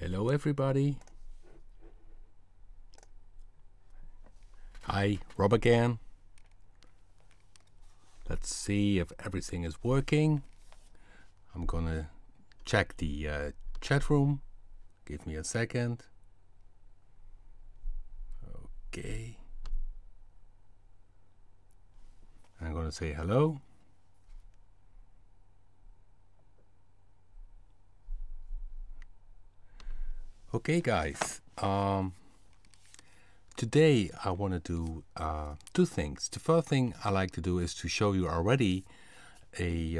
Hello everybody. Hi, Rob again. Let's see if everything is working. I'm gonna check the chat room. Give me a second. Okay. I'm gonna say hello. Okay guys, today I want to do two things. The first thing I like to do is to show you already a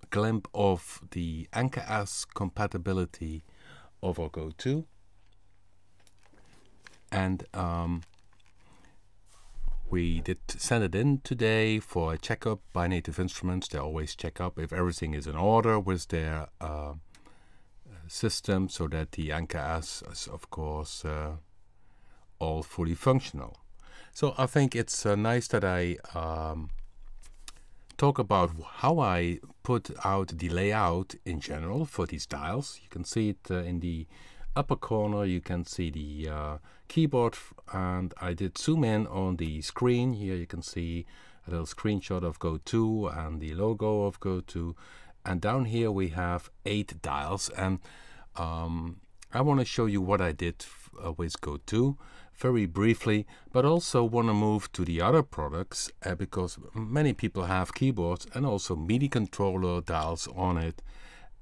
glimpse of the NKS compatibility of our Go 2, and we did send it in today for a checkup by Native Instruments. They always check up if everything is in order with their system, so that the NKS is of course all fully functional. So I think it's nice that I talk about how I put out the layout in general for these dials. You can see it in the upper corner. You can see the keyboard, and I did zoom in on the screen. Here you can see a little screenshot of Go 2 and the logo of Go 2. And down here we have 8 dials, and I want to show you what I did with Go 2 very briefly, but also want to move to the other products because many people have keyboards and also MIDI controller dials on it,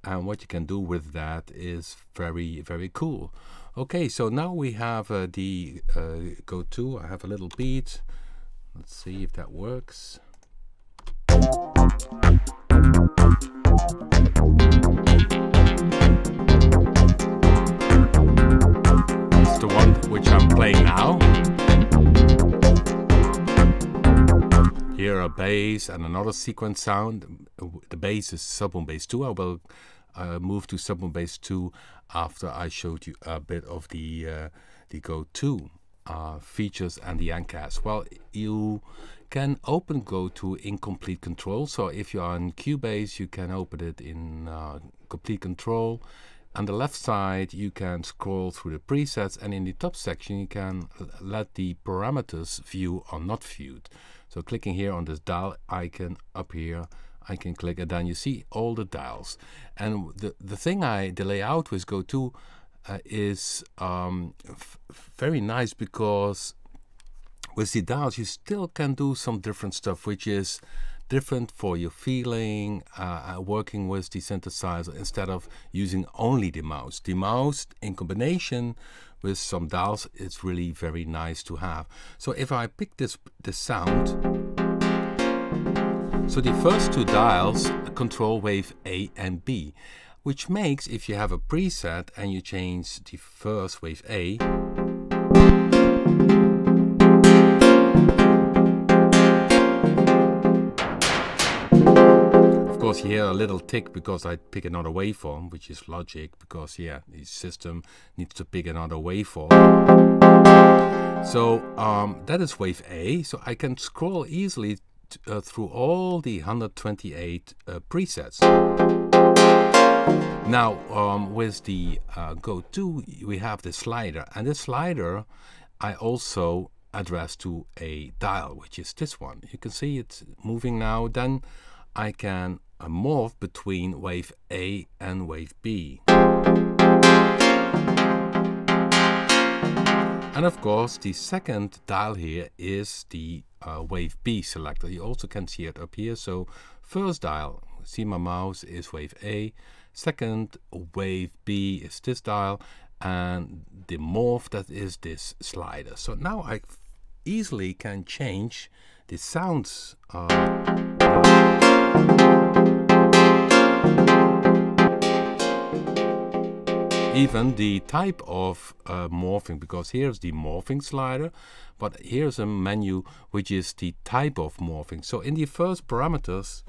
and what you can do with that is very, very cool. Okay, so now we have the Go 2. I have a little beat. Let's see if that works. The one which I'm playing now. Here a bass and another sequence sound. The bass is sub-on bass 2. I will move to sub-on bass 2 after I showed you a bit of the Go 2 features and the NKS. Well, you can open Go 2 in complete control. So if you are in Cubase, you can open it in complete control. On the left side you can scroll through the presets, and in the top section you can let the parameters view or not viewed. So clicking here on this dial icon up here, I can click, and then you see all the dials. And the thing the layout with Go 2 is very nice, because with the dials you still can do some different stuff, which is different for your feeling, working with the synthesizer instead of using only the mouse. The mouse in combination with some dials, it's really very nice to have. So if I pick this sound, so the first 2 dials control wave A and B, which makes, if you have a preset and you change the first wave A, you hear a little tick because I pick another waveform, which is logic, because yeah, the system needs to pick another waveform. So that is wave A. So I can scroll easily through all the 128 presets. Now with the Go 2 we have the slider, and this slider I also address to a dial, which is this one. You can see it moving now. Then I can morph between wave A and wave B. And of course the second dial here is the wave B selector. You also can see it up here. So first dial, see my mouse, is wave A. Second wave B is this dial, and the morph, that is this slider. So now I easily can change the sounds. Even the type of morphing, because here's the morphing slider, but here's a menu which is the type of morphing. So in the first parameters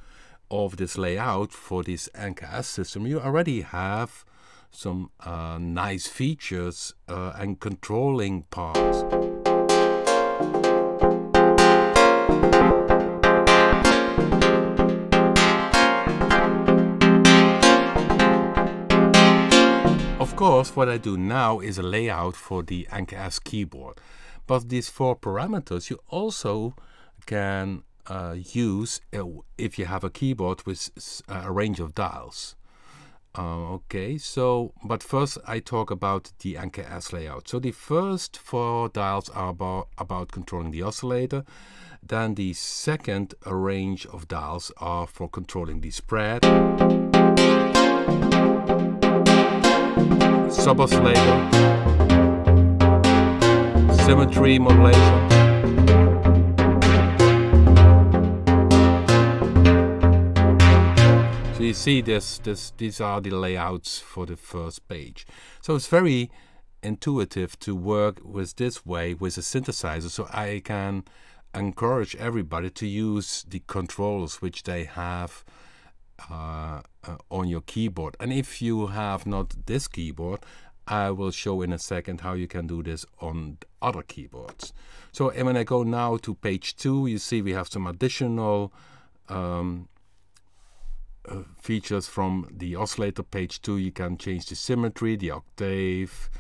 of this layout for this NKS system, you already have some nice features and controlling parts. course, what I do now is a layout for the Anker S keyboard. But these 4 parameters you also can use if you have a keyboard with a range of dials. Okay, so, but first I talk about the Anker S layout. So the first 4 dials are about controlling the oscillator. Then the second range of dials are for controlling the spread, sub-oscillator, symmetry modulation. So you see these are the layouts for the first page. So it's very intuitive to work with this way with a synthesizer. So I can encourage everybody to use the controllers which they have on your keyboard. And if you have not this keyboard, I will show in a second how you can do this on other keyboards. So when I go now to page 2, you see we have some additional features from the oscillator. Page 2, you can change the symmetry, the octave,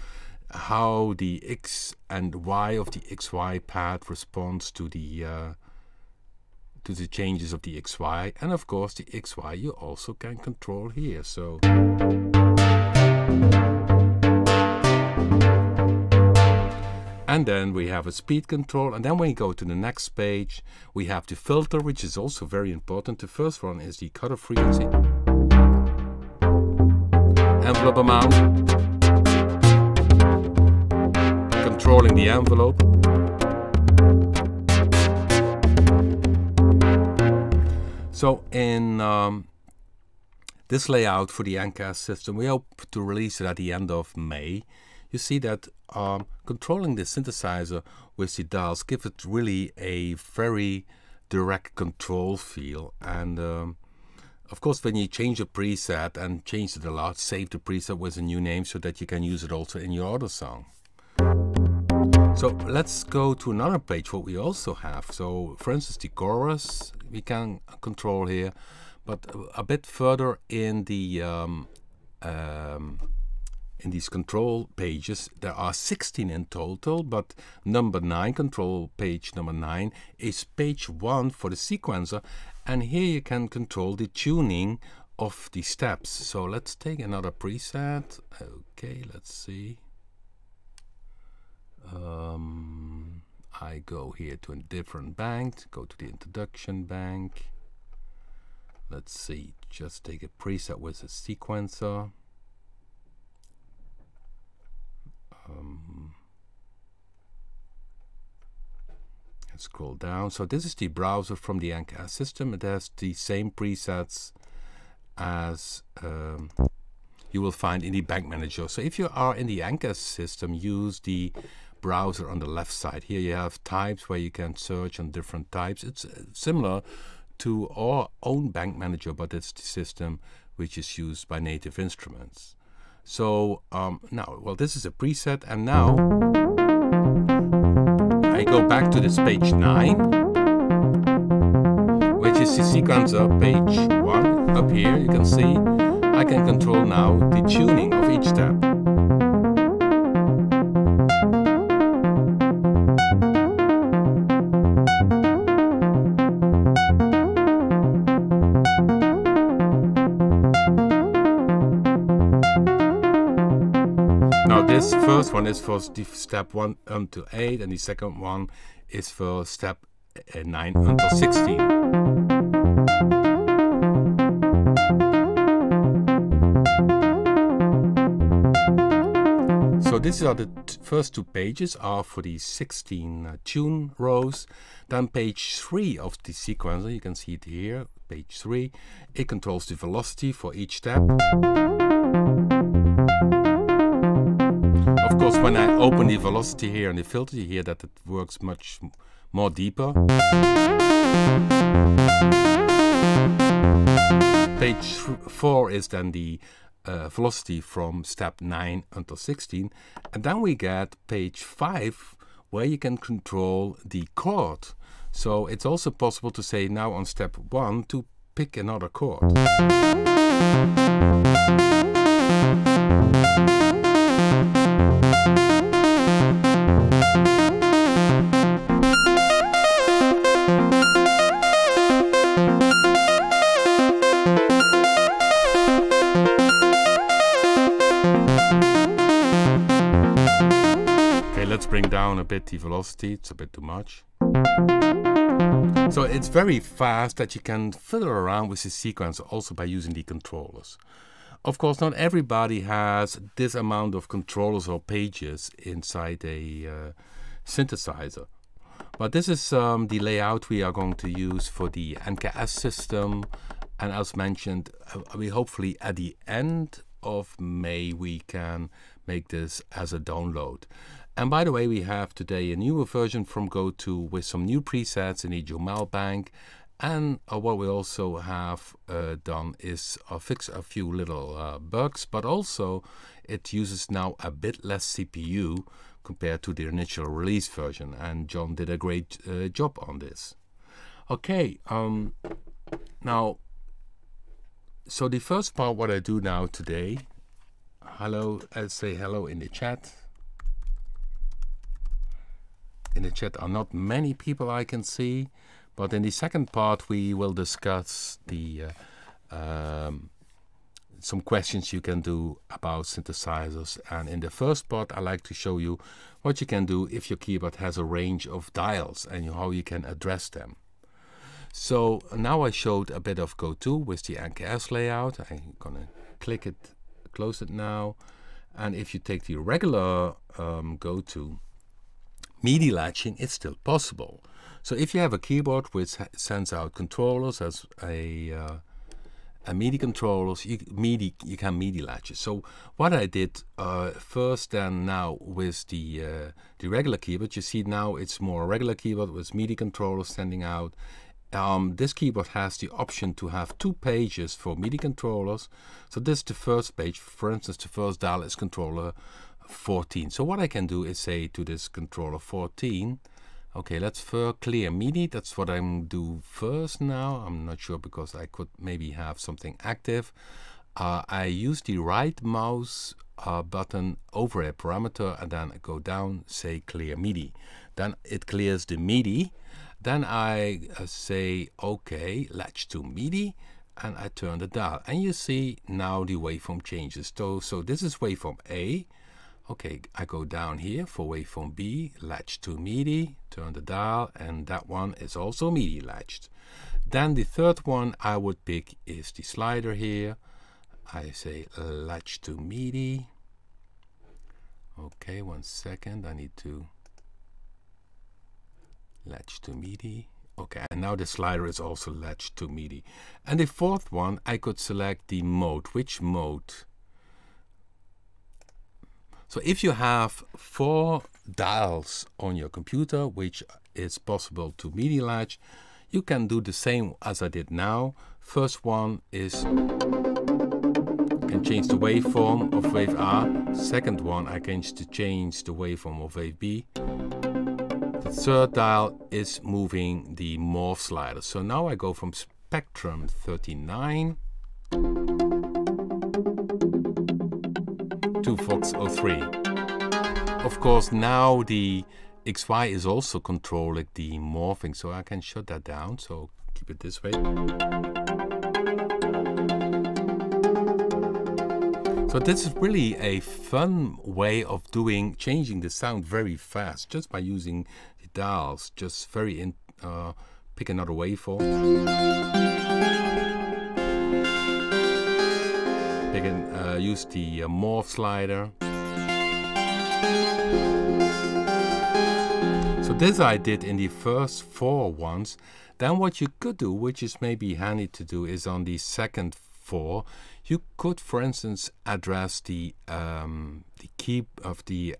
how the X and Y of the XY pad responds to the changes of the XY, and of course the XY you also can control here. So and then we have a speed control, and then when you go to the next page we have the filter, which is also very important. The first one is the cutoff frequency, envelope amount, controlling the envelope, so in this layout for the Anker S system, we hope to release it at the end of May. You see that controlling the synthesizer with the dials gives it really a very direct control feel. And of course, when you change a preset and change it a lot, save the preset with a new name so that you can use it also in your other song. So let's go to another page what we also have. So for instance, the chorus we can control here, but a bit further in the in these control pages there are 16 in total, but number 9, control page number 9, is page 1 for the sequencer, and here you can control the tuning of the steps. So let's take another preset. Okay, let's see. I go here to a different bank, go to the introduction bank. Let's see, just take a preset with a sequencer. Let's scroll down. So this is the browser from the Anker S system. It has the same presets as you will find in the bank manager. So if you are in the Anker system, use the browser on the left side. Here you have types where you can search on different types. It's similar to our own bank manager, but it's the system which is used by Native Instruments. So now, well, this is a preset, and now I go back to this page 9, which is the sequencer page 1. Up here you can see I can control now the tuning of each step. This first one is for step 1 until 8, and the second one is for step 9 until 16. So these are the first 2 pages are for the 16 tune rows. Then page 3 of the sequencer, you can see it here, page 3, it controls the velocity for each step. Of course, when I open the velocity here and the filter, you hear that it works much more deeper. Page 4 is then the velocity from step 9 until 16. And then we get page 5, where you can control the chord. So it's also possible to say now on step 1 to pick another chord. Let's bring down a bit the velocity, it's a bit too much. So it's very fast that you can fiddle around with the sequence also by using the controllers. Of course, not everybody has this amount of controllers or pages inside a synthesizer. But this is the layout we are going to use for the NKS system. And as mentioned, we hopefully at the end of May we can make this as a download. And by the way, we have today a newer version from GoTo with some new presets in the Jomel bank. And what we also have done is fix a few little bugs, but also it uses now a bit less CPU compared to the initial release version. And John did a great job on this. Okay, now, so the first part, what I do now today, hello, I'll say hello in the chat. In the chat are not many people I can see, but in the second part we will discuss the some questions you can do about synthesizers. And in the first part I like to show you what you can do if your keyboard has a range of dials and how you can address them. So now I showed a bit of GoTo with the NKS layout. I'm gonna click it, close it now, and if you take the regular GoTo MIDI latching, it's still possible. So if you have a keyboard which sends out controllers as a MIDI controllers, you can MIDI latch it. So what I did first and now with the regular keyboard, you see now it's more a regular keyboard with MIDI controllers sending out. This keyboard has the option to have 2 pages for MIDI controllers. So this is the first page. For instance, the first dial is controller 14. So what I can do is say to this controller 14, okay, let's clear MIDI. That's what I'm do first now. I'm not sure because I could maybe have something active. I use the right mouse button over a parameter and then I go down, say clear MIDI. Then it clears the MIDI. Then I say okay, latch to MIDI, and I turn the dial. And you see now the waveform changes. So this is waveform A. Okay, I go down here for waveform B, latch to MIDI, turn the dial, and that one is also MIDI latched. Then the third one I would pick is the slider here. I say latch to MIDI. Okay, 1 second, I need to latch to MIDI. Okay, and now the slider is also latched to MIDI. And the fourth one, I could select the mode. Which mode? So if you have 4 dials on your computer, which is possible to MIDI latch, you can do the same as I did now. First one is can change the waveform of wave R. Second one, I can change the waveform of wave B. The third dial is moving the morph slider. So now I go from spectrum 39 to Fox 03. Of course, now the XY is also controlling the morphing, so I can shut that down. So keep it this way. So this is really a fun way of changing the sound very fast, just by using the dials. Just pick another waveform. Use the morph slider. So this I did in the first 4 ones. Then what you could do, which is maybe handy to do, is on the second 4, you could, for instance, address the key of the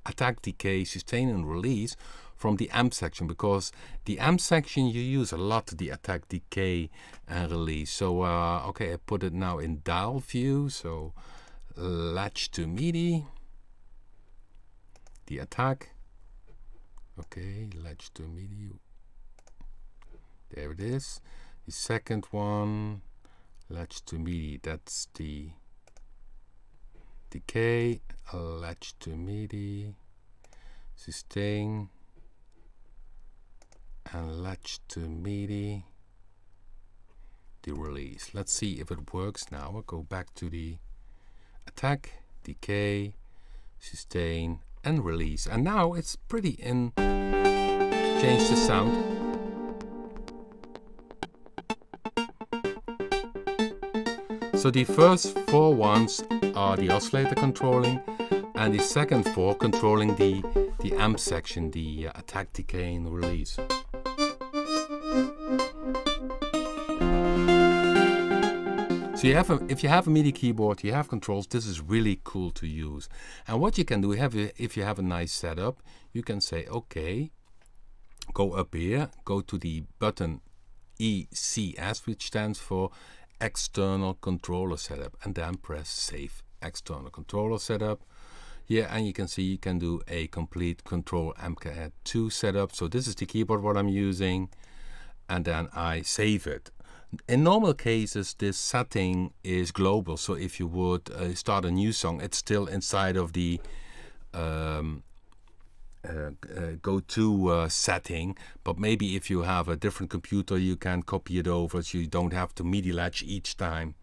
attack, decay, sustain, and release from the amp section, because the amp section you use a lot the attack, decay, and release. So okay, I put it now in dial view. So latch to MIDI, the attack. Okay, latch to MIDI. There it is. The second one, latch to MIDI. That's the decay, latch to MIDI, sustain, and latch to MIDI, the release. Let's see if it works now. I'll go back to the attack, decay, sustain, and release. And now it's pretty in. Change the sound. So the first 4 ones are the oscillator controlling, and the second 4 controlling the amp section, the attack, decay, and release. So if you have a MIDI keyboard, you have controls, this is really cool to use. And what you can do, if you have a nice setup, you can say, okay, go up here, go to the button ECS, which stands for External Controller Setup, and then press Save External Controller Setup. Yeah, and you can see you can do a complete Control MKAD 2 setup. So this is the keyboard what I'm using, and then I save it. In normal cases, this setting is global. So if you would start a new song, it's still inside of the go-to setting. But maybe if you have a different computer, you can copy it over, so you don't have to MIDI latch each time.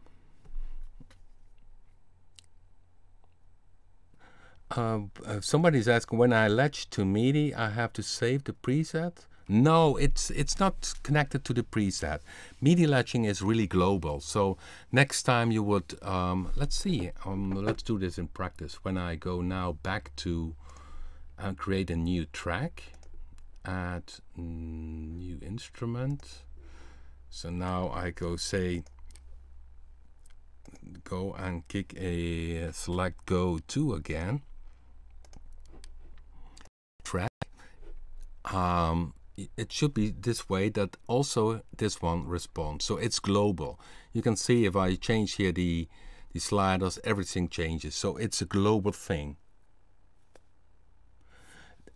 Somebody's asking, when I latch to MIDI, I have to save the preset? No, it's not connected to the preset. MIDI latching is really global. So next time you would, let's see, let's do this in practice. When I go now back to create a new track, add new instrument. So now I go go and kick a select go to again. Track. It should be this way, that also this one responds. So it's global. You can see if I change here the sliders, everything changes. So it's a global thing.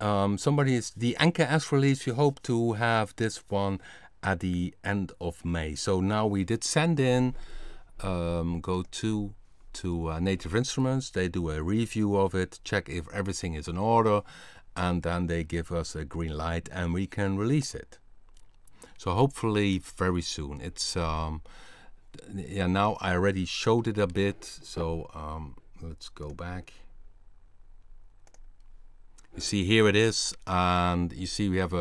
The NKS release, we hope to have this one at the end of May. So now we did send in, go to Native Instruments. They do a review of it, check if everything is in order, and then they give us a green light and we can release it. So hopefully very soon. It's yeah, now I already showed it a bit, so let's go back. You see here it is, and you see we have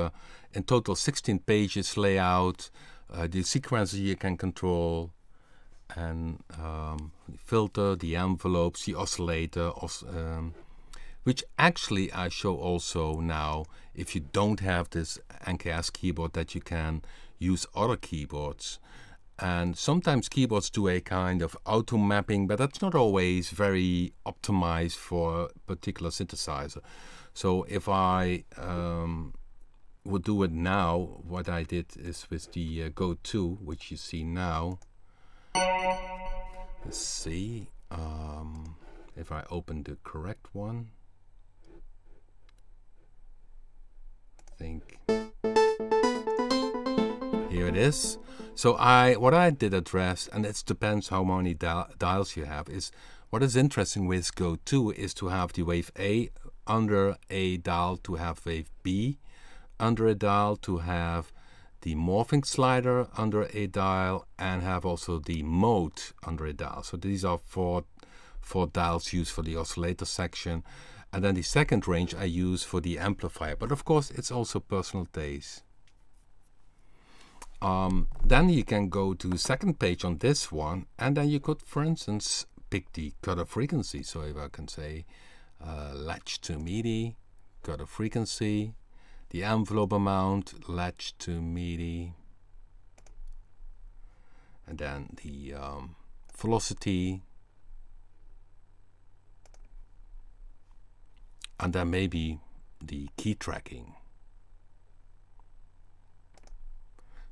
in total 16 pages layout, the sequencer you can control, and filter, the envelopes, the oscillator, which actually I show also now if you don't have this NKS keyboard, that you can use other keyboards. And sometimes keyboards do a kind of auto mapping, but that's not always very optimized for a particular synthesizer. So if I would do it now, what I did is with the Go To, which you see now. Let's see if I open the correct one. I think here it is. So what I did address, and it depends how many dials you have, is what is interesting with Go To is to have the wave A under a dial, to have wave B under a dial, to have the morphing slider under a dial, and have also the mode under a dial. So these are four dials used for the oscillator section. And then the second range I use for the amplifier. But of course, it's also personal taste. Then you can go to the second page on this one, and then you could, for instance, pick the cutoff frequency. So if I can say latch to MIDI, cutoff frequency, the envelope amount, latch to MIDI, and then the velocity, and then maybe the key tracking.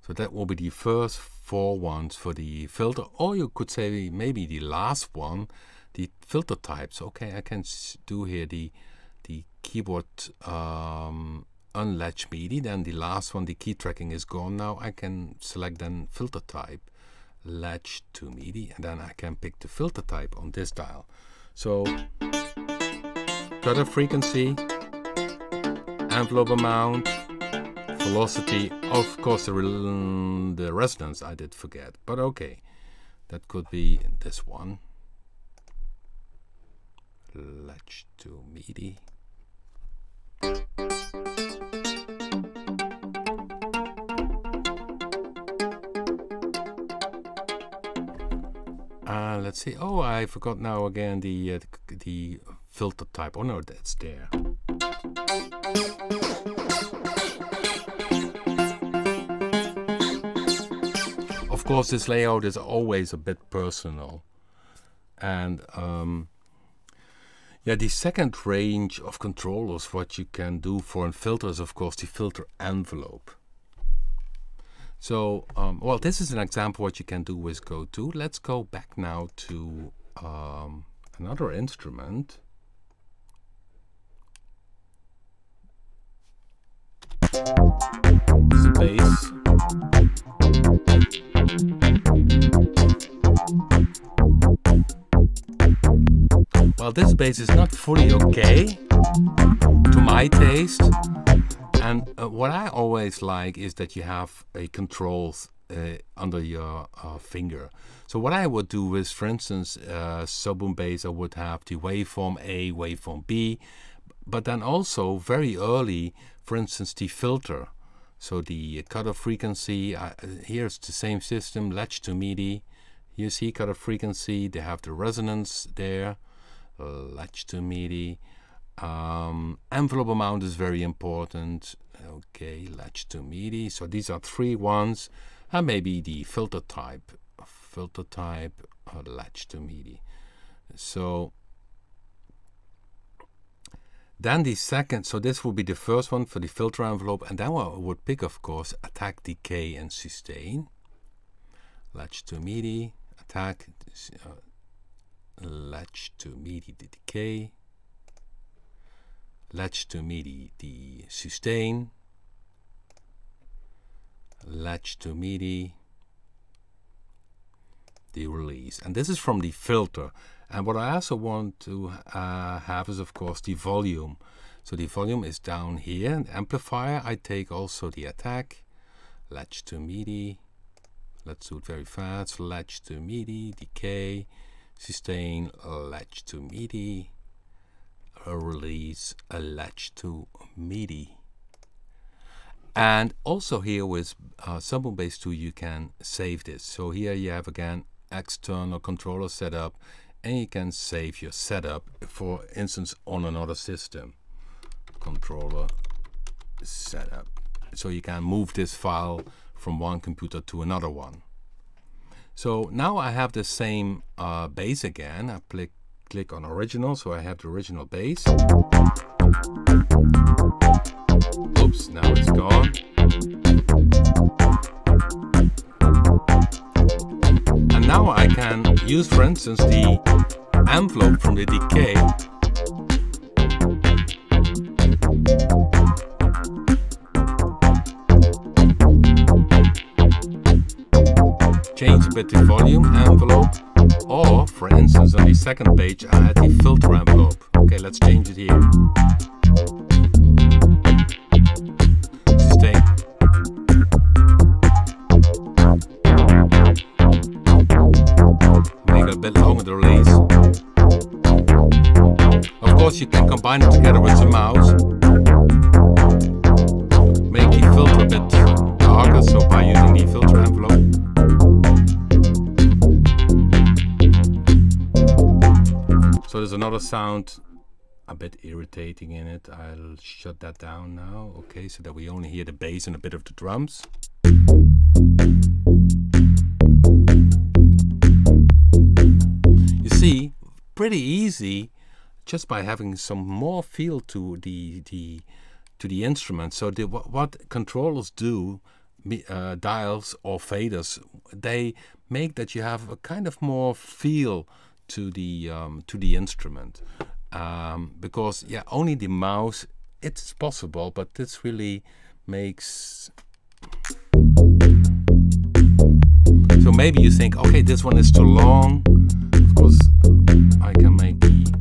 So that will be the first 4 ones for the filter, or you could say maybe the last one, the filter types. Okay, I can do here the keyboard unlatch MIDI, then the last one, the key tracking is gone. Now I can select then filter type, latch to MIDI, and then I can pick the filter type on this dial. So cutoff frequency, envelope amount, velocity, of course the resonance I did forget, but okay, that could be this one. Latch to MIDI. Let's see. Oh, I forgot now again the filter type. Oh no, that's there. Of course, this layout is always a bit personal, and yeah, the second range of controllers, what you can do for a filter is, of course, the filter envelope. So, well, this is an example what you can do with Go to. Let's go back now to another instrument. It's a bass. Well, this bass is not fully okay to my taste. And what I always like is that you have a controls under your finger. So what I would do is, for instance, sub-boom bass, I would have the waveform A, waveform B, but then also very early, for instance, the filter. So the cutoff frequency, here's the same system, latch to MIDI. You see cutoff frequency, they have the resonance there, latch to MIDI. Envelope amount is very important. Okay, latch to MIDI. So these are 3 ones, and maybe the filter type, latch to MIDI. So then the second, so this would be the first one for the filter envelope, and then I would pick, of course, attack, decay, and sustain. Latch to MIDI, attack, latch to MIDI, the decay. Latch to MIDI, the sustain. Latch to MIDI, the release. And this is from the filter. And what I also want to have is, of course, the volume. So the volume is down here. And amplifier, I take also the attack. Latch to MIDI. Let's do it very fast. Latch to MIDI, decay, sustain, latch to MIDI. A release, a latch to MIDI. And also here with sub-boom bass 2 you can save this. So here you have again external controller setup, and you can save your setup, for instance, on another system. Controller setup. So you can move this file from one computer to another one. So now I have the same bass again. I click on original, so I have the original bass. Oops, now it's gone. And now I can use, for instance, the envelope from the decay. Change a bit the volume envelope. Or, for instance, on the second page, I had the filter envelope. Okay, let's change it here. Sustain. Make it a bit longer, the release. Of course, you can combine it together with the mouse. Make the filter a bit darker, so by using the filter envelope. So there's another sound a bit irritating in it. I'll shut that down now. Okay, so that we only hear the bass and a bit of the drums. You see, pretty easy, just by having some more feel to the instrument. So what controllers do, dials or faders, they make that you have a kind of more feel to the instrument, because yeah, only the mouse, it's possible, but this really makes. So maybe you think, okay, this one is too long. Of course, I can make the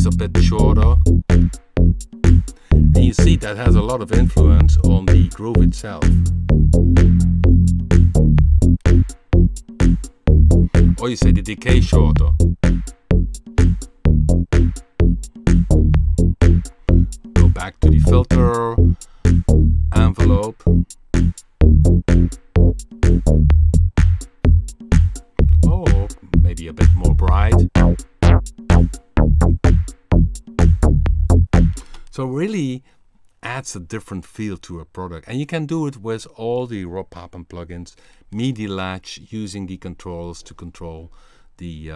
a bit shorter. And you see that has a lot of influence on the groove itself. Or you say the decay shorter. Go back to the filter envelope. Oh, maybe a bit more bright. So really adds a different feel to a product, and you can do it with all the raw Papen plugins, MIDI latch, using the controls to control the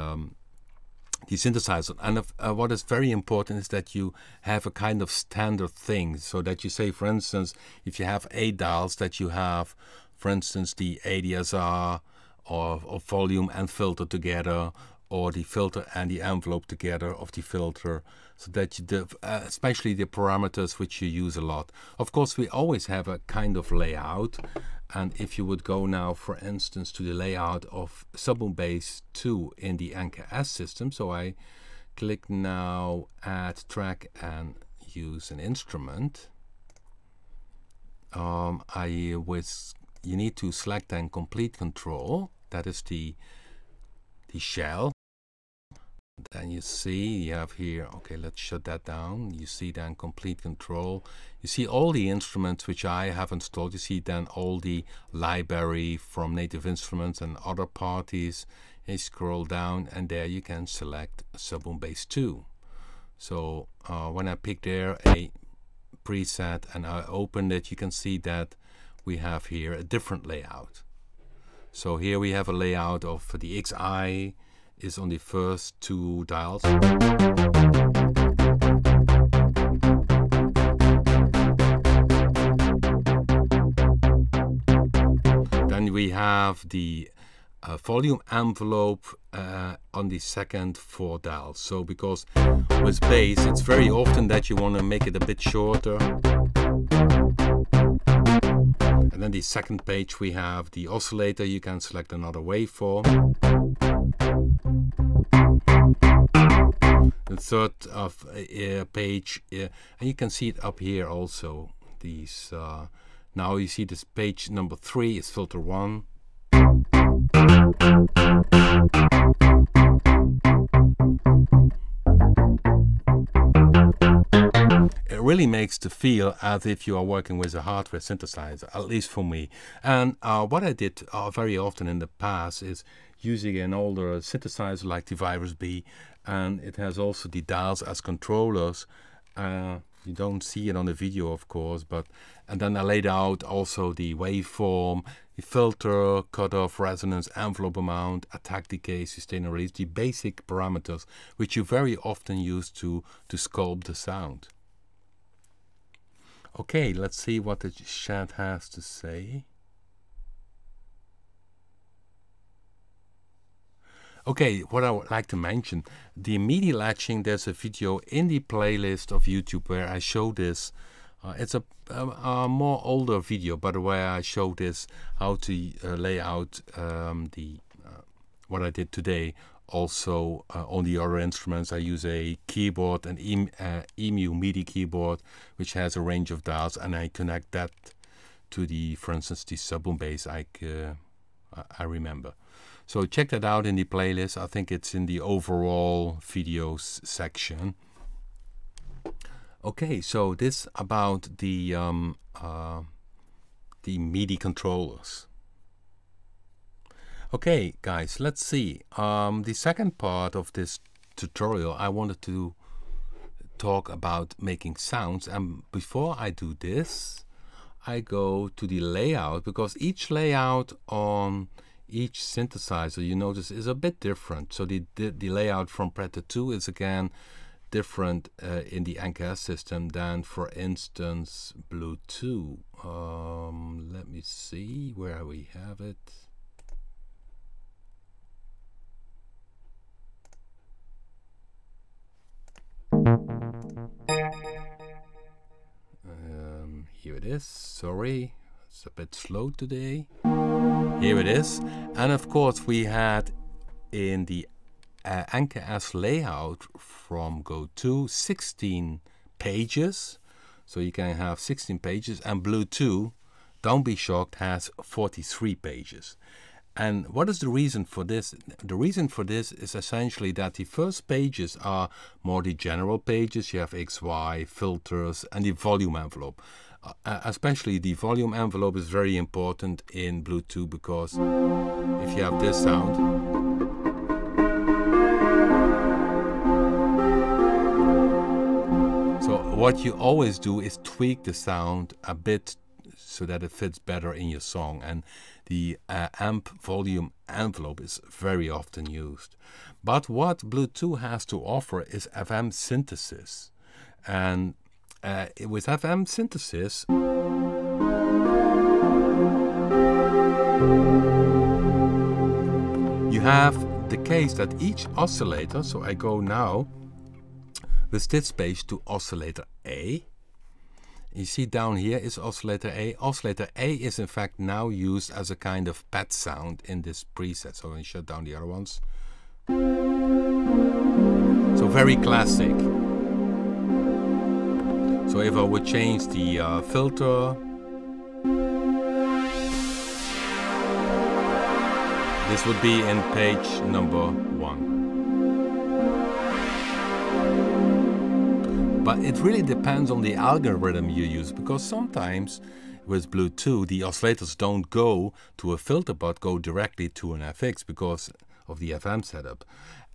synthesizer. And what is very important is that you have a kind of standard thing, so that you say, for instance, if you have 8 dials, that you have, for instance, the ADSR or volume and filter together, or the filter and the envelope together of the filter, so that you especially the parameters which you use a lot. Of course, we always have a kind of layout, and if you would go now, for instance, to the layout of Subboom Bass 2 in the NKS system, so I click now Add Track and use an instrument. You need to select then Complete Control. That is the shell. Then you see you have here, okay, let's shut that down. You see then Complete Control. You see all the instruments which I have installed. You see then all the library from Native Instruments and other parties. You scroll down and there you can select Subboom Bass 2. So when I pick there a preset and I open it, you can see that we have here a different layout. So here we have a layout of the XI is on the first 2 dials. Then we have the volume envelope on the second 4 dials. So because with bass it's very often that you want to make it a bit shorter. And then the second page we have the oscillator. You can select another waveform. The third page, and you can see it up here also. These now you see this page number 3 is filter 1. It really makes the feel as if you are working with a hardware synthesizer, at least for me. And what I did very often in the past is using an older synthesizer like the Virus B, and it has also the dials as controllers. You don't see it on the video, of course, and then I laid out also the waveform, the filter, cutoff, resonance, envelope amount, attack, decay, sustain and release, the basic parameters which you very often use to sculpt the sound. Okay, let's see what the chat has to say. Okay, what I would like to mention, the MIDI latching, there's a video in the playlist of YouTube where I show this. It's a more older video, by the way. I show this how to lay out what I did today. Also on the other instruments I use a keyboard, an EMU MIDI keyboard, which has a range of dials, and I connect that to the, for instance, the Subboom Bass I remember. So check that out in the playlist. I think it's in the overall videos section. Okay, so this about the MIDI controllers. Okay, guys, let's see. The second part of this tutorial, I wanted to talk about making sounds. And before I do this, I go to the layout, because each layout on each synthesizer, you notice, is a bit different. So the layout from Predator 2 is again different in the NKS system than, for instance, Blue 2. Let me see where we have it. Here it is. Sorry, it's a bit slow today. Here it is. And of course we had in the NKS layout from Go to 16 pages, so you can have 16 pages, and Blue 2, don't be shocked, has 43 pages. And what is the reason for this? The reason for this is essentially that the first pages are more the general pages. You have X, Y, filters, and the volume envelope. Especially the volume envelope is very important in Blue 2, because if you have this sound, so what you always do is tweak the sound a bit so that it fits better in your song, and the amp volume envelope is very often used. But what Blue 2 has to offer is FM synthesis, and with FM synthesis, you have the case that each oscillator, so I go now with this page to oscillator A. You see down here is oscillator A. Oscillator A is in fact now used as a kind of pad sound in this preset. So when you shut down the other ones. So very classic. So if I would change the filter, this would be in page number 1. But it really depends on the algorithm you use, because sometimes with Blue 2 the oscillators don't go to a filter but go directly to an FX because of the FM setup.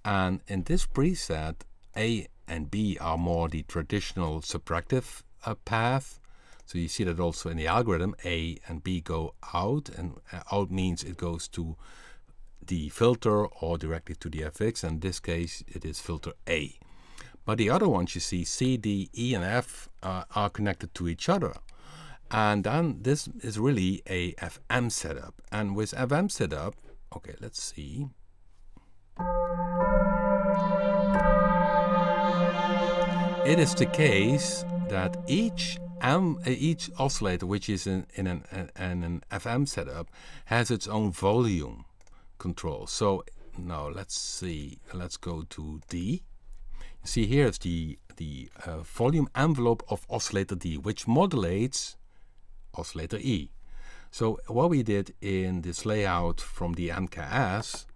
And in this preset, A and B are more the traditional subtractive path. So you see that also in the algorithm, A and B go out, and out means it goes to the filter or directly to the FX. In this case it is filter A. But the other ones you see, C, D, E, and F are connected to each other. And then this is really a FM setup. And with FM setup, okay, let's see. It is the case that each oscillator, which is in an FM setup, has its own volume control. So now let's see, let's go to D. See, here is the volume envelope of oscillator D, which modulates oscillator E. So what we did in this layout from the NKS,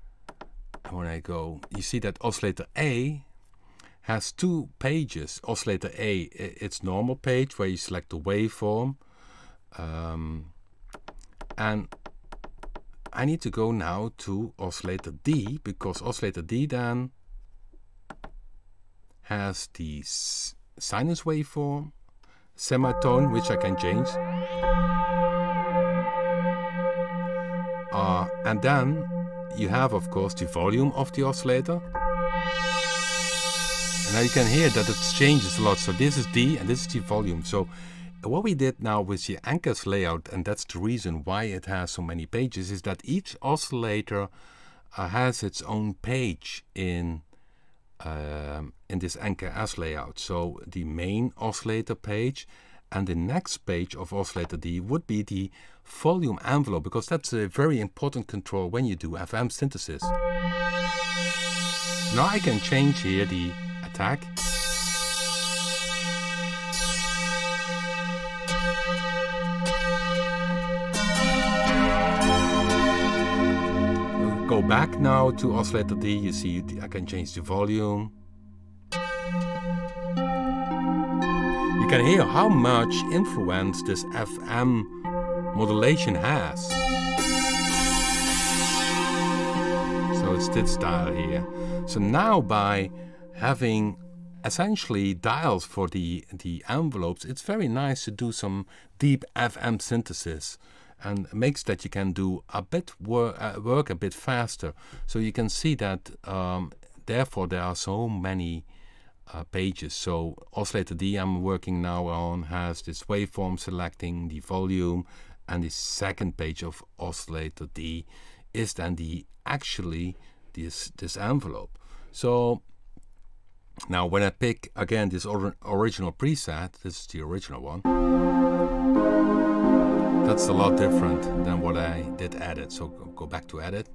when I go, you see that oscillator A has 2 pages. Oscillator A, its normal page where you select the waveform, and I need to go now to oscillator D, because oscillator D then has the sinus waveform, semitone, which I can change, and then you have of course the volume of the oscillator, and now you can hear that it changes a lot. So this is D and this is the volume. So what we did now with the NKS layout, and that's the reason why it has so many pages, is that each oscillator has its own page in this NKS layout. So the main oscillator page, and the next page of oscillator D would be the volume envelope, because that's a very important control when you do FM synthesis. Now I can change here the attack. Go back now to oscillator D. You see I can change the volume. You can hear how much influence this FM modulation has. So it's this dial here. So now by having essentially dials for the envelopes, it's very nice to do some deep FM synthesis, and makes that you can do a bit work a bit faster. So you can see that therefore there are so many pages. So oscillator D I'm working now on has this waveform selecting the volume, and the second page of oscillator D is then actually this envelope. So now when I pick again this original preset, this is the original one, that's a lot different than what I did edit. So go back to edit.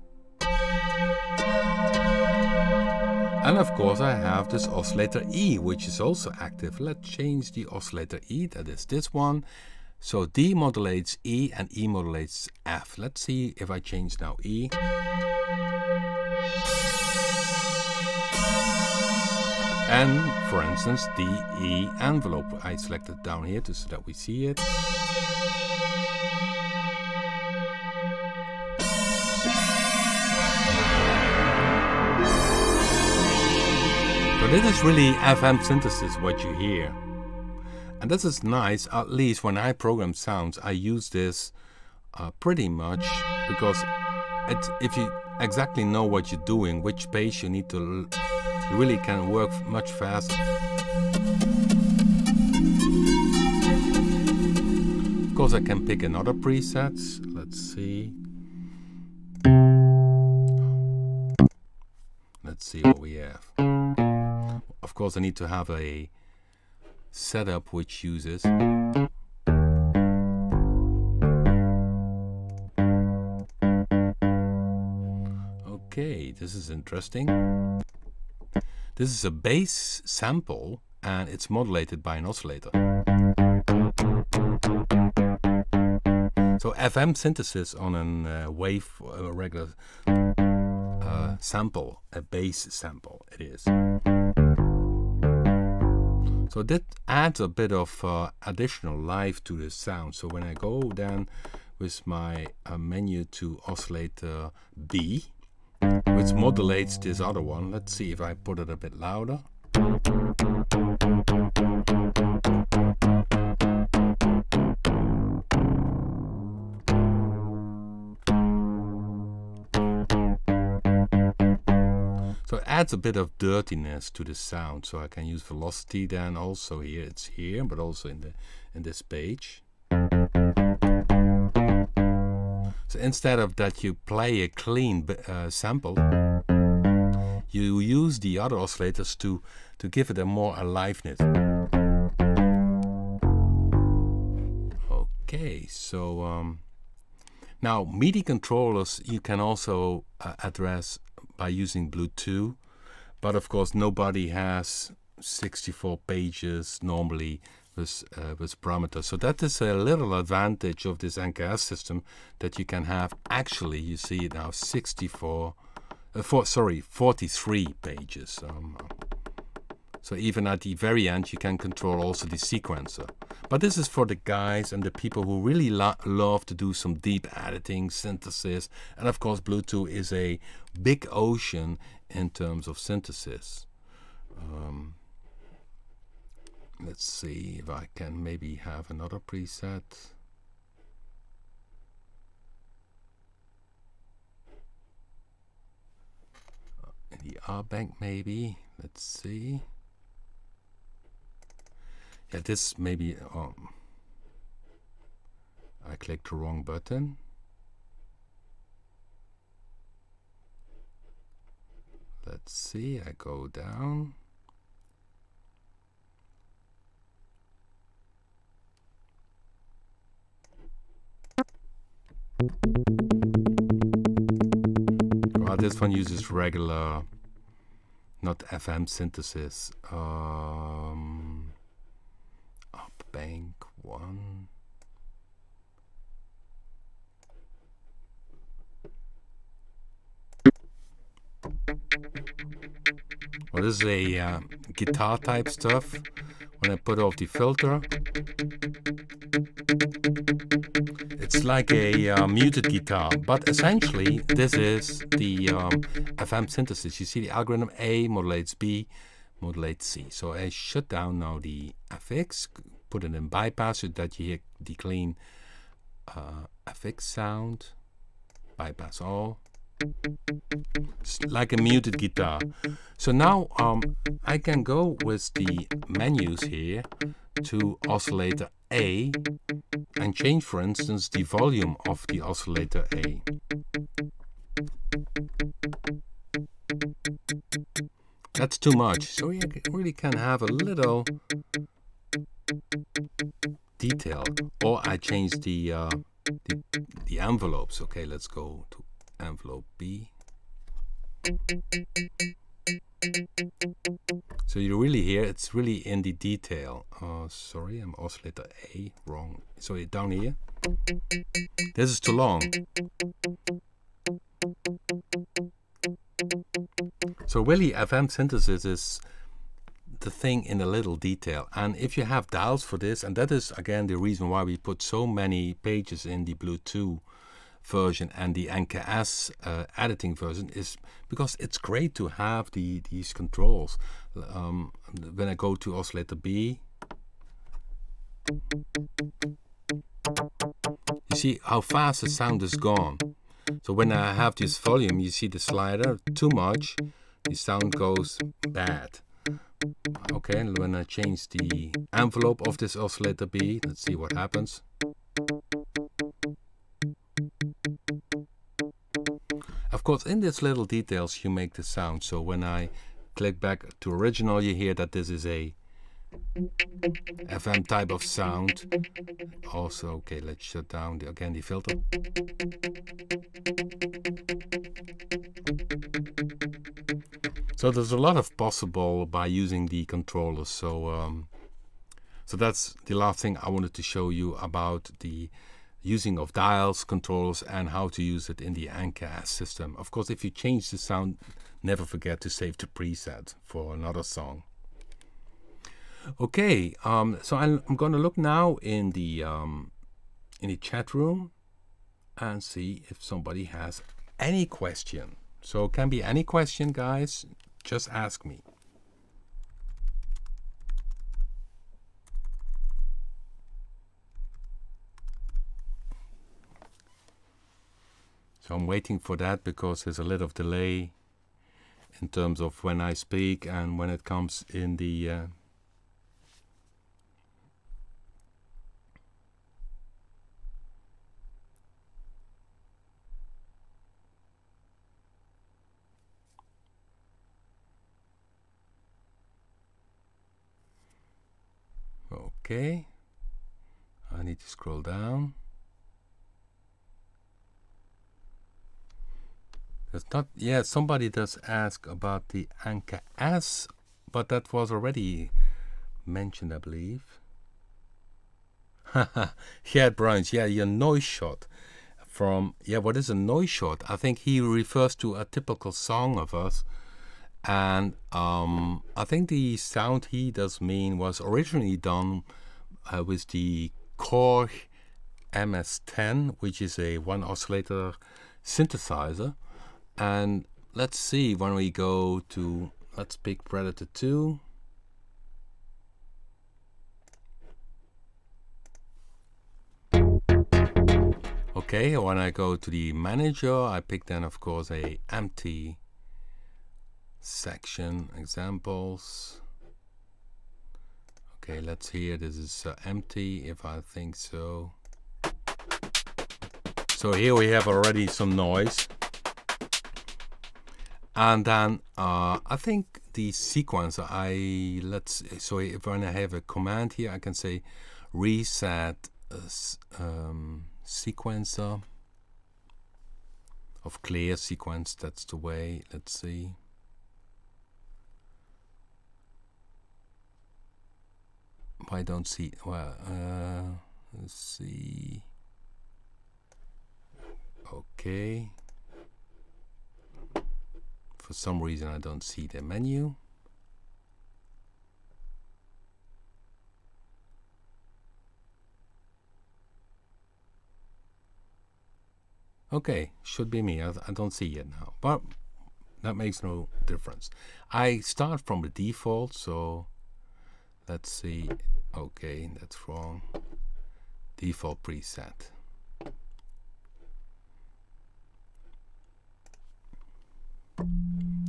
And of course I have this oscillator E, which is also active. Let's change the oscillator E, that is this one. So D modulates E and E modulates F. Let's see if I change now E. And for instance, the E envelope. I select it down here so that we see it. So this is really FM synthesis, what you hear. And this is nice, at least when I program sounds, I use this pretty much, because if you exactly know what you're doing, which bass you need to, you really can work much faster. Of course I can pick another preset. Let's see. Let's see what we have. Of course I need to have a setup which uses okay, this is interesting. This is a bass sample and it's modulated by an oscillator. So FM synthesis on a wave, a regular sample, a bass sample it is. So that adds a bit of additional life to the sound. So when I go then with my menu to oscillator B, which modulates this other one, let's see if I put it a bit louder. So it adds a bit of dirtiness to the sound. So I can use velocity then also here. It's here, but also in this page. So instead of that you play a clean sample, you use the other oscillators to give it a more aliveness. Okay, so now MIDI controllers you can also address by using Bluetooth, but of course nobody has 64 pages normally with parameters. So that is a little advantage of this NKS system, that you can have, actually you see it now, 43 pages. So even at the very end you can control also the sequencer. But this is for the guys and the people who really love to do some deep editing, synthesis, and of course Bluetooth is a big ocean in terms of synthesis. Let's see if I can maybe have another preset. In the R bank maybe. Let's see. Yeah, this maybe. I clicked the wrong button. Let's see. I go down. Well, this one uses regular, not FM synthesis. Up bank 1. Well, this is a guitar type stuff. When I put off the filter, it's like a muted guitar, but essentially this is the FM synthesis. You see the algorithm A modulates B, modulates C. So I shut down now the FX, put it in bypass so that you hear the clean FX sound, bypass all. It's like a muted guitar. So now I can go with the menus here to oscillator A and change, for instance, the volume of the oscillator A. That's too much. So you really can have a little detail. Or I change the envelopes. Okay, let's go to envelope B. So you really hear it's really in the detail. Sorry, I'm oscillator A, wrong. So down here. This is too long. So really FM synthesis is the thing in a little detail, and if you have dials for this, and that is again the reason why we put so many pages in the Bluetooth version and the NKS editing version, is because it's great to have these controls. When I go to oscillator B, you see how fast the sound is gone. So when I have this volume, you see the slider too much, the sound goes bad. Okay, and when I change the envelope of this oscillator B, let's see what happens. Of course, in these little details you make the sound. So when I click back to original, you hear that this is a FM type of sound. Also, okay, let's shut down again the filter. So there's a lot of possible by using the controllers. So that's the last thing I wanted to show you about the using of dials, controllers, and how to use it in the NKS system. Of course, if you change the sound, never forget to save the preset for another song. Okay, so I'm going to look now in the chat room and see if somebody has any question. So it can be any question, guys. Just ask me. So I'm waiting for that because there's a little delay in terms of when I speak and when it comes in the okay, I need to scroll down. There's not, yeah, somebody does ask about the NKS, but that was already mentioned, I believe. Yeah, Browns, yeah, your noise shot from, yeah, what is a noise shot? I think he refers to a typical song of us. And I think the sound he does mean was originally done with the Korg MS-10, which is a one oscillator synthesizer. And let's see, when we go to, let's pick Predator 2. Okay, when I go to the manager, I pick then of course a empty section, examples. Okay, let's hear, this is empty, if I think so. So here we have already some noise. And then I think the sequencer, so if when I have a command here, I can say reset sequencer of clear sequence, that's the way, let's see. I don't see, well, let's see. Okay. For some reason I don't see the menu. Okay, should be me. I don't see it now, but that makes no difference. I start from the default, so let's see. Okay, that's wrong. Default preset.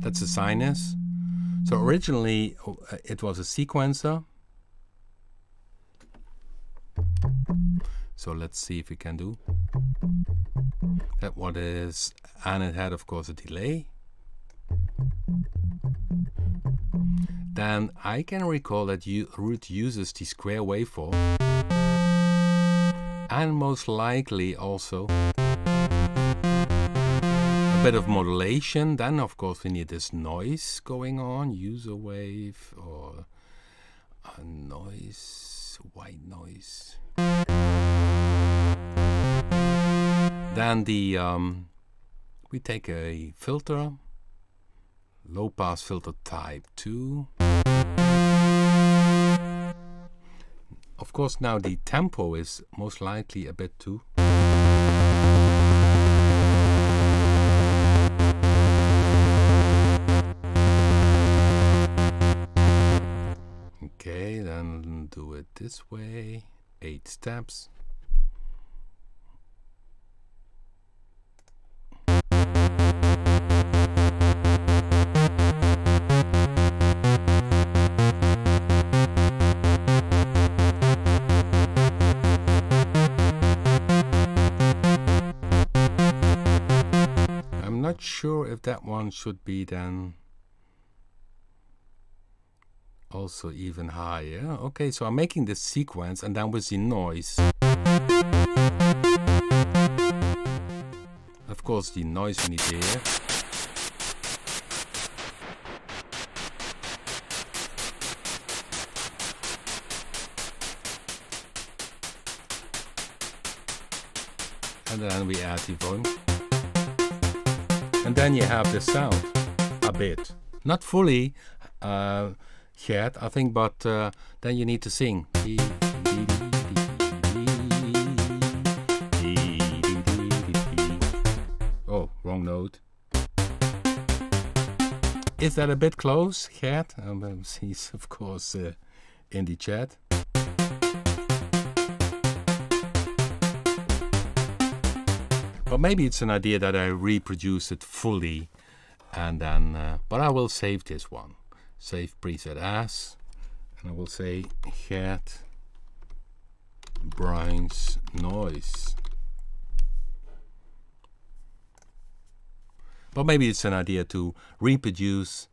That's a sinus. So originally it was a sequencer. So let's see if we can do that. What is, and it had of course a delay. Then I can recall that root uses the square waveform, and most likely also a a bit of modulation. Then of course we need this noise going on, user wave or a noise, white noise. Then the we take a filter, low pass filter type 2. Of course now the tempo is most likely a bit too. Okay, then do it this way, 8 steps. I'm not sure if that one should be then also even higher. Okay, so I'm making this sequence and then with the noise. Of course the noise we need here. And then we add the volume. And then you have the sound a bit. Not fully yet, I think, but then you need to sing. Oh, wrong note. Is that a bit close yet? He's of course in the chat. But maybe it's an idea that I reproduce it fully, and then, but I will save this one. Save preset as, and I will say get Brian's noise. But maybe it's an idea to reproduce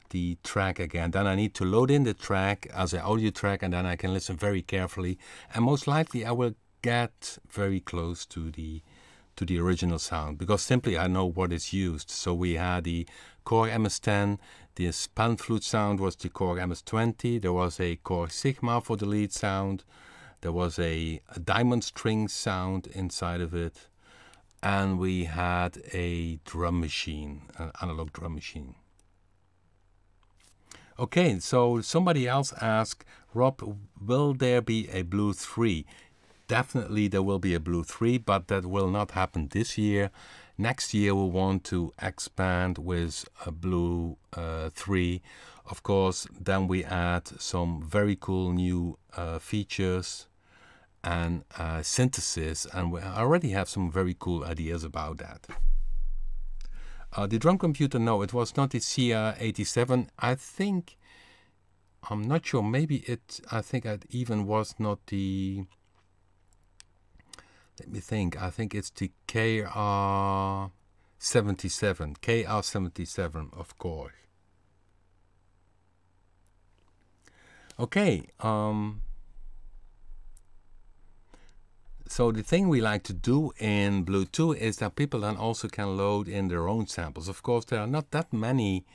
the track again. Then I need to load in the track as an audio track, and then I can listen very carefully. And most likely I will get very close to the original sound, because simply I know what is used. So we had the Korg MS-10, this pan flute sound was the Korg MS-20, there was a Korg Sigma for the lead sound, there was a diamond string sound inside of it, and we had a drum machine, an analog drum machine. Okay, so somebody else asked, Rob, will there be a Blue 3? Definitely there will be a Blue 3, but that will not happen this year. Next year we'll want to expand with a Blue 3. Of course, then we add some very cool new features and synthesis, and we already have some very cool ideas about that. The drum computer, no, it was not the CR87. I think, I'm not sure, maybe it, I think it even was not the, let me think, I think it's the KR77, KR77 of course. Okay, so the thing we like to do in Blue 2 is that people then also can load in their own samples. Of course, there are not that many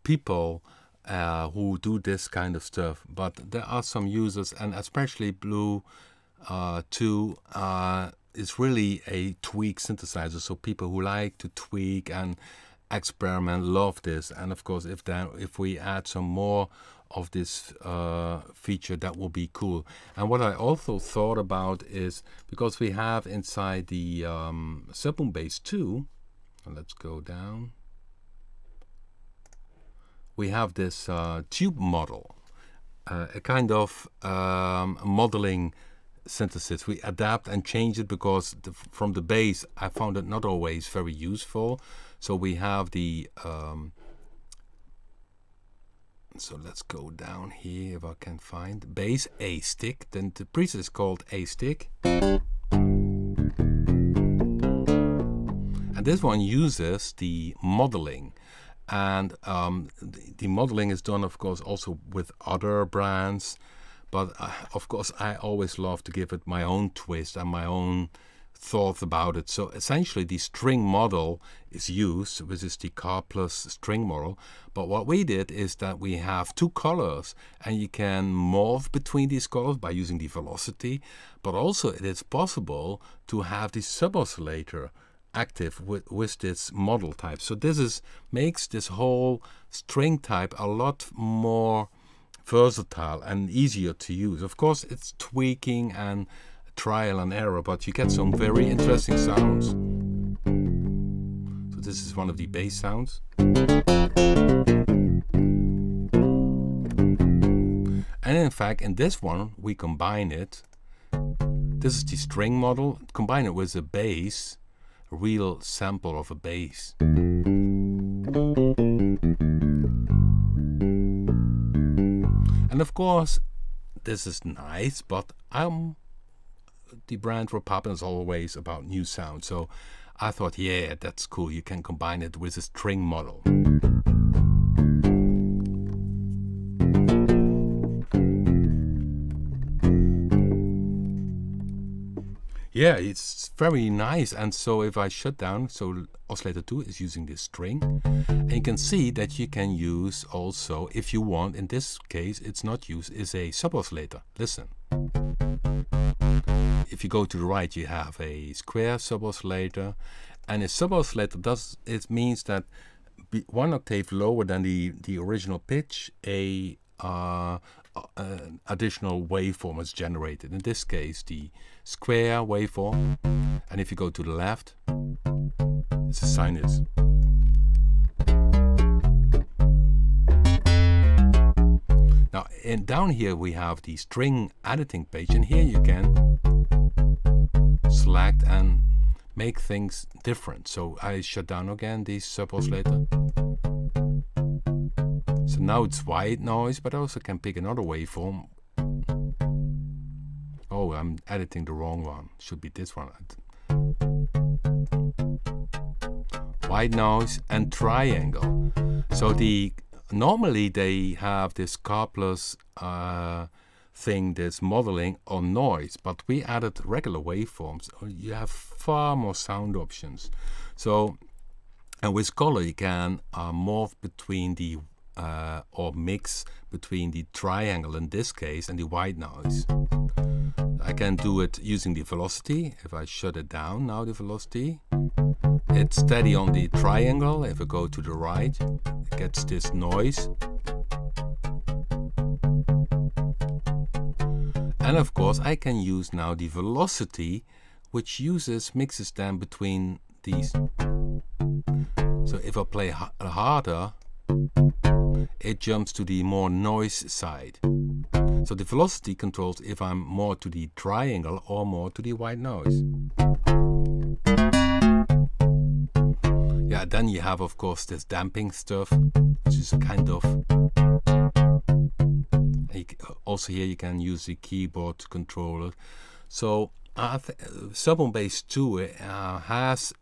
people who do this kind of stuff, but there are some users, and especially Blue 2 is really a tweak synthesizer. So people who like to tweak and experiment love this. And of course, if we add some more of this feature, that will be cool. And what I also thought about is, because we have inside the sub-boom bass 2, let's go down, we have this tube model, a kind of modeling synthesis. We adapt and change it because from the bass I found it not always very useful. So we have the so let's go down here if I can find bass A stick. Then the preset is called A stick, and this one uses the modeling, and the modeling is done of course also with other brands, but of course I always love to give it my own twist and my own thought about it. So essentially the string model is used, which is the car plus string model. But what we did is that we have two colors, and you can morph between these colors by using the velocity. But also it is possible to have the sub-oscillator active with this model type. So this makes this whole string type a lot more versatile and easier to use. Of course, it's tweaking and trial and error, but you get some very interesting sounds. So this is one of the bass sounds. And in fact, in this one, we combine it. This is the string model. Combine it with a bass, a real sample of a bass. And of course, this is nice, but the brand for Papen is always about new sound. So I thought, yeah, that's cool. You can combine it with a string model. Yeah, it's very nice. And so if I shut down, so oscillator 2 is using this string, and you can see that you can use also, if you want, in this case it's not used, is a sub-oscillator. Listen. If you go to the right, you have a square sub-oscillator, and a sub-oscillator it means that one octave lower than the original pitch, additional waveform is generated. In this case, the square waveform, and if you go to the left, it's a sinus. Now, down here we have the string editing page, and here you can select and make things different. So I shut down again the sub-oscillator. So now it's white noise, but I also can pick another waveform. Oh, I'm editing the wrong one. Should be this one. White noise and triangle. So normally they have this car plus thing, this modeling on noise, but we added regular waveforms. You have far more sound options. So, and with color you can morph between the or mix between the triangle in this case and the white noise. I can do it using the velocity. If I shut it down now, the velocity, it's steady on the triangle. If I go to the right, it gets this noise. And of course I can use now the velocity, which mixes them between these. So if I play harder, it jumps to the more noise side. So the velocity controls if I'm more to the triangle or more to the white noise. Yeah, then you have of course this damping stuff, which is a kind of... Also here you can use the keyboard to control it. So Sub-on Bass 2 has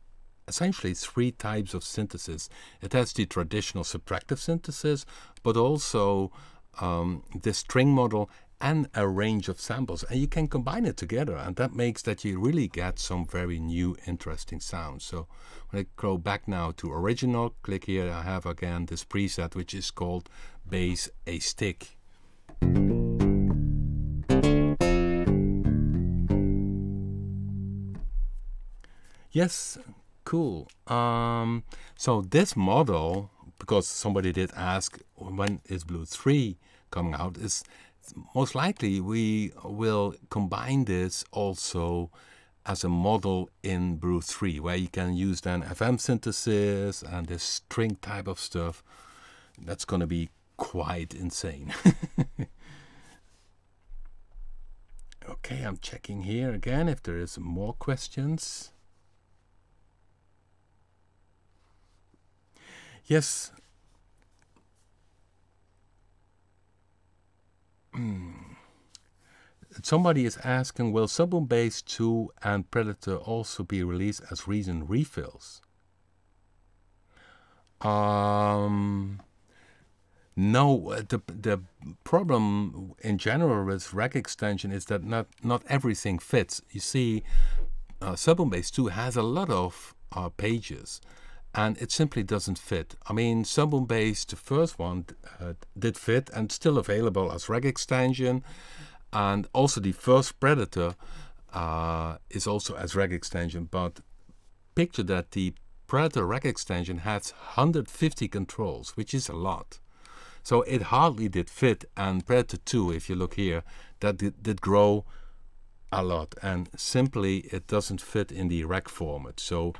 essentially three types of synthesis. It has the traditional subtractive synthesis, but also the string model and a range of samples, and you can combine it together, and that makes that you really get some very new interesting sounds. So when I go back now to original, click here, I have again this preset which is called Bass a Stick. Yes, cool. So this model, because somebody did ask when is Blue 3 coming out, is most likely we will combine this also as a model in Brew 3, where you can use then FM synthesis and this string type of stuff. That's going to be quite insane. Okay, I'm checking here again if there is more questions. Yes. Somebody is asking, will Sub-on Bass 2 and Predator also be released as recent refills? No, the problem in general with rack extension is that not everything fits. You see, Subwoofer Base 2 has a lot of pages, and it simply doesn't fit. I mean, Subwoofer Base, the first one, did fit and still available as reg extension, and also the first Predator is also as reg extension. But picture that the Predator reg extension has 150 controls, which is a lot. So it hardly did fit, and Predator 2, if you look here, that did grow a lot, and simply it doesn't fit in the reg format. So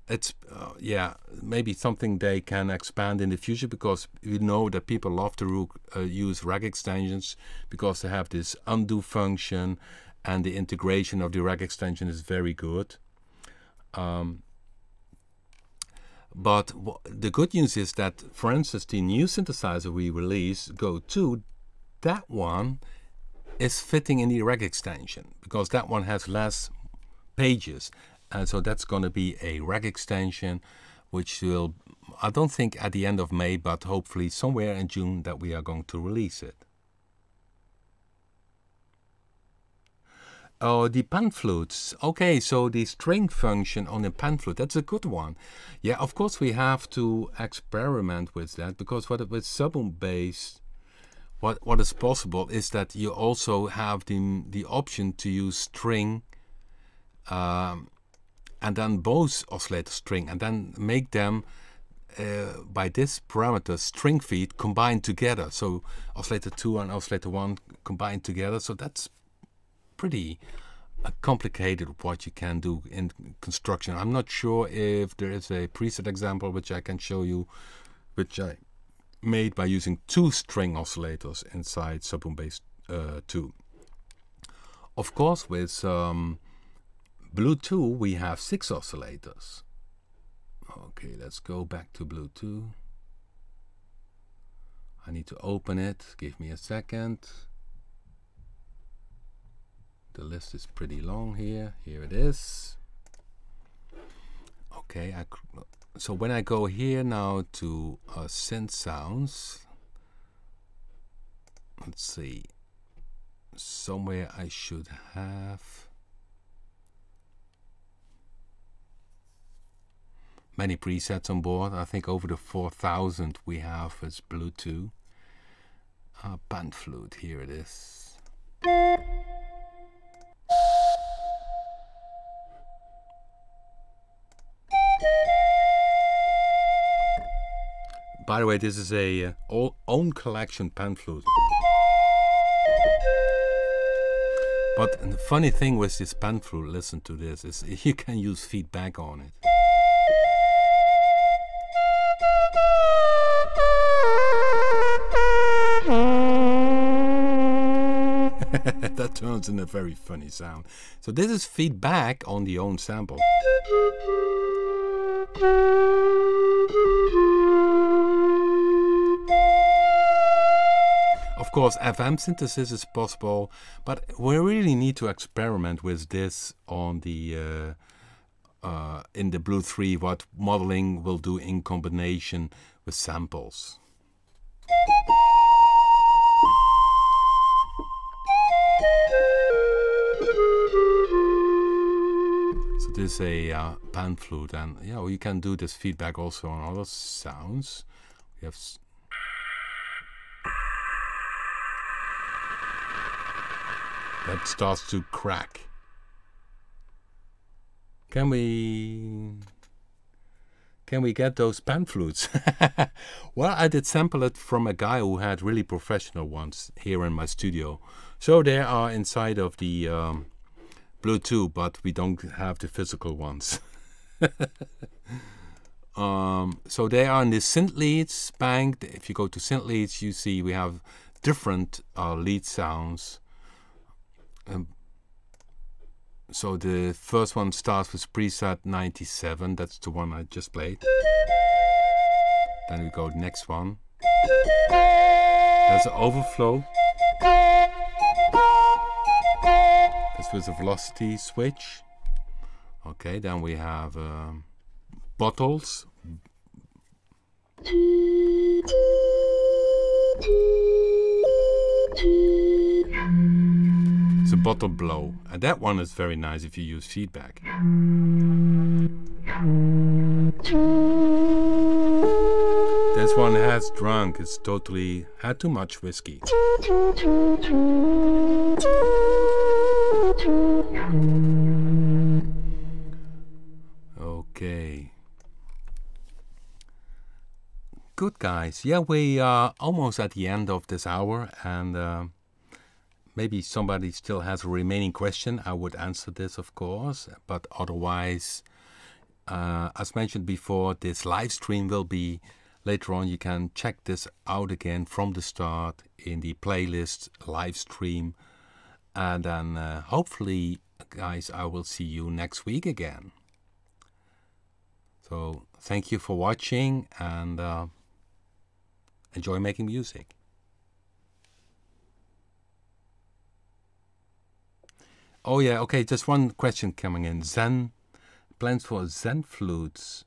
it's yeah, maybe something they can expand in the future, because we know that people love to use reg extensions because they have this undo function, and the integration of the reg extension is very good. But the good news is that, for instance, the new synthesizer we release, Go 2, that one is fitting in the reg extension, because that one has less pages. And so that's going to be a reg extension, which will, I don't think at the end of May, but hopefully somewhere in June, that we are going to release it. Oh, the pan flutes. Okay, so the string function on the pan flute, that's a good one. Yeah, of course we have to experiment with that, because with Subwoofer Base, what is possible is that you also have the option to use string, and then both oscillator string, and then make them by this parameter string feed combined together. So oscillator 2 and oscillator 1 combined together. So that's pretty complicated what you can do in construction. I'm not sure if there is a preset example which I can show you, which I made by using 2 string oscillators inside Subwoofer Base 2. Of course, with Blue 2 we have 6 oscillators. Okay, let's go back to Blue 2. I need to open it. Give me a second. The list is pretty long here. Here it is. Okay, so when I go here now to synth sounds, let's see, somewhere I should have many presets on board. I think over the 4,000 we have as Blue 2. Pan flute, here it is. By the way, this is a own collection pan flute. But the funny thing with this pan flute, listen to this, is you can use feedback on it. That turns in a very funny sound. So this is feedback on the own sample. Of course, FM synthesis is possible, but we really need to experiment with this on the in the Blue 3, what modeling will do in combination with samples. So this is a pan flute, and yeah, well, you can do this feedback also on other sounds. We have that starts to crack. Can we get those pan flutes? Well, I did sample it from a guy who had really professional ones here in my studio. So they are inside of the Blue 2, but we don't have the physical ones. So they are in the synth leads bank. If you go to synth leads, you see we have different lead sounds. So the first one starts with preset 97. That's the one I just played. Then we go to the next one. There's an overflow. That's with a velocity switch. Okay, then we have bottles. It's a bottom blow, and that one is very nice if you use feedback. This one has drunk, it's totally had too much whiskey. Okay. Good, guys. Yeah, we are almost at the end of this hour, and maybe somebody still has a remaining question. I would answer this, of course, but otherwise, as mentioned before, this live stream will be later on. You can check this out again from the start in the playlist live stream, and then hopefully, guys, I will see you next week again. So thank you for watching, and enjoy making music. Oh yeah, okay, just one question coming in. Zen, plans for Zen flutes.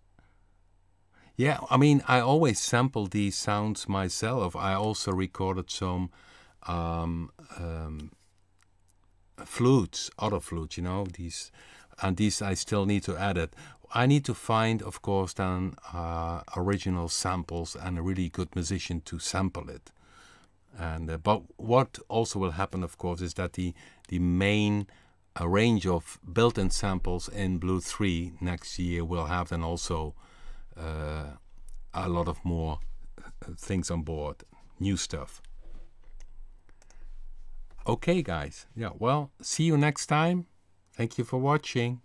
Yeah, I mean, I always sample these sounds myself. I also recorded some flutes, other flutes, you know, these, and these I still need to edit. I need to find, of course, then original samples and a really good musician to sample it. And but what also will happen, of course, is that the main range of built-in samples in Blue 3 next year will have then also a lot of more things on board, new stuff. Okay, guys. Yeah, well, see you next time. Thank you for watching.